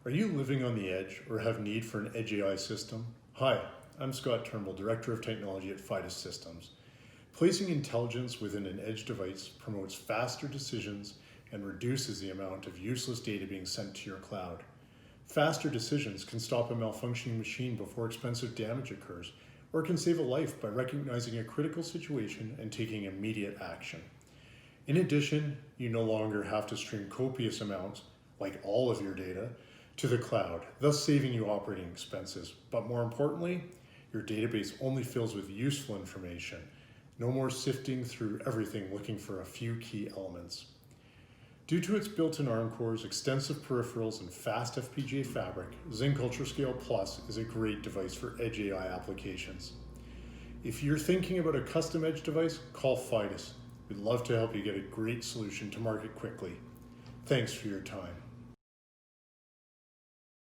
Are you living on the edge or have need for an edge AI system? Hi, I'm Scott Turnbull, Director of Technology at Fidus Systems. Placing intelligence within an edge device promotes faster decisions and reduces the amount of useless data being sent to your cloud. Faster decisions can stop a malfunctioning machine before expensive damage occurs, or can save a life by recognizing a critical situation and taking immediate action. In addition, you no longer have to stream copious amounts, like all of your data, to the cloud, thus saving you operating expenses. But more importantly, your database only fills with useful information. No more sifting through everything looking for a few key elements. Due to its built-in ARM cores, extensive peripherals, and fast FPGA fabric, Zynq UltraScale Plus is a great device for edge AI applications. If you're thinking about a custom edge device, call Fidus. We'd love to help you get a great solution to market quickly. Thanks for your time.